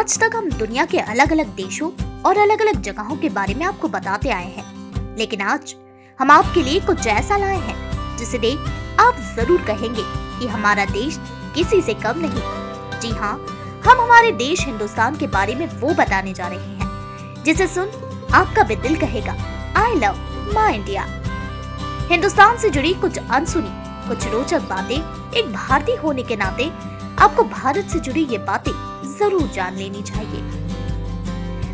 आज तक हम दुनिया के अलग अलग देशों और अलग अलग जगहों के बारे में आपको बताते आए हैं, लेकिन आज हम आपके लिए कुछ ऐसा लाए हैं जिसे देख आप जरूर कहेंगे कि हमारा देश किसी से कम नहीं। जी हाँ, हम हमारे देश हिंदुस्तान के बारे में वो बताने जा रहे हैं जिसे सुन आपका भी दिल कहेगा I love my India. Hindustan से जुड़ी कुछ अनसुनी, कुछ रोचक बातें एक भारतीय होने के नाते आपको भारत से जुड़ी ये बातें जरूर जान लेनी चाहिए।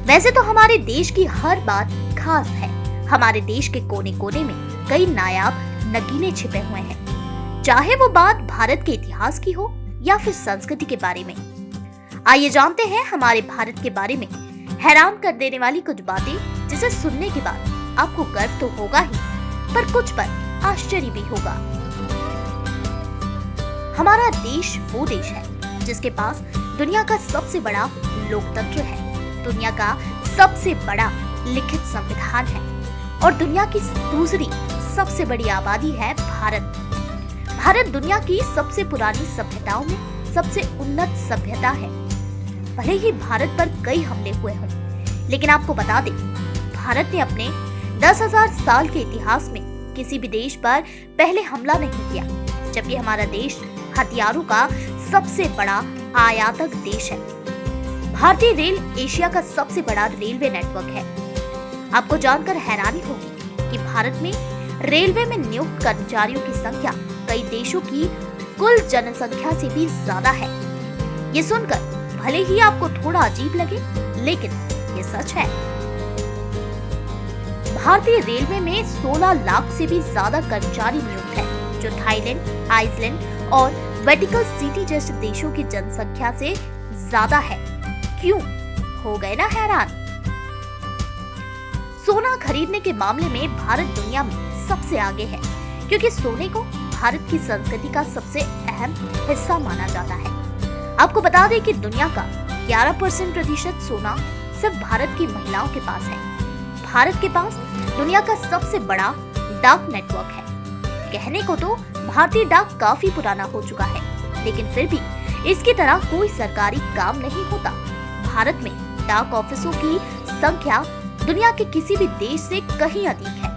वैसे तो हमारे देश की हर बात खास है। हमारे देश के कोने कोने में कई नायाब नगीने छिपे हुए हैं, चाहे वो बात भारत के इतिहास की हो या फिर संस्कृति के बारे में। आइए जानते हैं हमारे भारत के बारे में हैरान कर देने वाली कुछ बातें जिसे सुनने के बाद आपको गर्व तो होगा ही, पर कुछ पर आश्चर्य भी होगा। हमारा देश वो देश है जिसके पास दुनिया का सबसे बड़ा लोकतंत्र है, दुनिया का सबसे बड़ा लिखित संविधान है और दुनिया की दूसरी सबसे बड़ी आबादी है भारत। भारत दुनिया की सबसे पुरानी सभ्यताओं में सबसे उन्नत सभ्यता है। भले ही भारत पर कई हमले हुए हों, लेकिन आपको बता दें, भारत ने अपने 10,000 साल के इतिहास में किसी भी देश पर पहले हमला नहीं किया, जबकि हमारा देश हथियारों का सबसे बड़ा आयातक देश है। भारतीय रेल एशिया का सबसे बड़ा रेलवे नेटवर्क है। आपको जानकर हैरानी होगी कि भारत में रेलवे में नियुक्त कर्मचारियों की संख्या कई देशों की कुल जनसंख्या से भी ज्यादा है। ये सुनकर भले ही आपको थोड़ा अजीब लगे, लेकिन ये सच है। भारतीय रेलवे में 16 लाख से भी ज्यादा कर्मचारी नियुक्त है, जो थाईलैंड, आइसलैंड और वेटिकन सिटी जैसे देशों की जनसंख्या से ज्यादा है। क्यों? हो गए ना हैरान? सोना खरीदने के मामले में भारत दुनिया में सबसे आगे है, क्योंकि सोने को भारत की संस्कृति का सबसे अहम हिस्सा माना जाता है। आपको बता दें कि दुनिया का 11% सोना सिर्फ भारत की महिलाओं के पास है। भारत के पास दुनिया का सबसे बड़ा डाक नेटवर्क है। कहने को तो भारतीय डाक काफी पुराना हो चुका है, लेकिन फिर भी इसकी तरह कोई सरकारी काम नहीं होता। भारत में डाक ऑफिसों की संख्या दुनिया के किसी भी देश से कहीं अधिक है।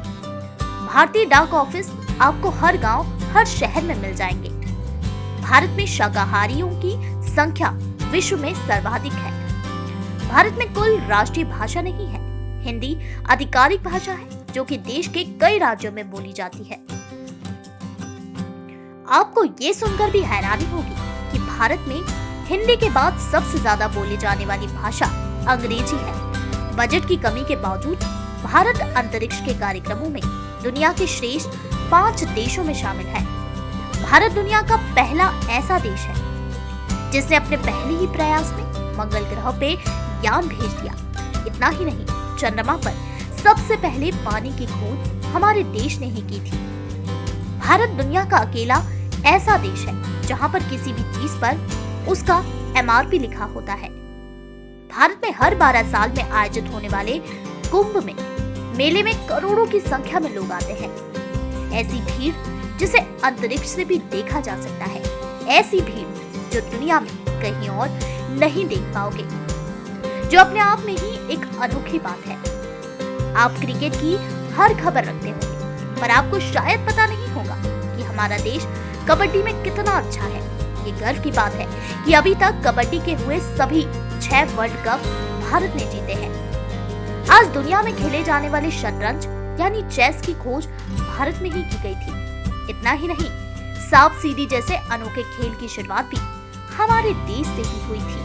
भारतीय डाक ऑफिस आपको हर गांव, हर शहर में मिल जाएंगे। भारत में शाकाहारियों की संख्या विश्व में सर्वाधिक है। भारत में कुल राष्ट्रीय भाषा नहीं है, हिंदी आधिकारिक भाषा है, जो कि देश के कई राज्यों में बोली जाती है। आपको ये सुनकर भी हैरानी होगी कि भारत में हिंदी के बाद सबसे ज्यादा बोली जाने वाली भाषा अंग्रेजी है। बजट की कमी के बावजूद भारत अंतरिक्ष के कार्यक्रमों में दुनिया के श्रेष्ठ 5 देशों में शामिल है। भारत दुनिया का पहला ऐसा देश है जिसने अपने पहले ही प्रयास में मंगल ग्रह पे यान भेज दिया। इतना ही नहीं, चंद्रमा पर सबसे पहले पानी की खोज हमारे देश ने ही की थी। भारत दुनिया का अकेला ऐसा देश है जहां पर किसी भी चीज पर उसका MRP लिखा होता है। भारत में हर 12 साल में आयोजित होने वाले कुंभ में मेले में करोड़ों की संख्या में लोग आते हैं। ऐसी भीड़ जिसे अंतरिक्ष से भी देखा जा सकता है, ऐसी भीड़ जो दुनिया में कहीं और नहीं देख पाओगे, जो अपने आप में ही एक अनोखी बात है। आप क्रिकेट की हर खबर रखते होंगे, पर आपको शायद पता नहीं होगा कि हमारा देश कबड्डी में कितना अच्छा है। ये गर्व की बात है कि अभी तक कबड्डी के हुए सभी 6 वर्ल्ड कप भारत ने जीते हैं। आज दुनिया में खेले जाने वाले शतरंज यानी चेस की खोज भारत में ही की गई थी। इतना ही नहीं, सांप सीढ़ी जैसे अनोखे खेल की शुरुआत भी हमारे देश से ही हुई थी।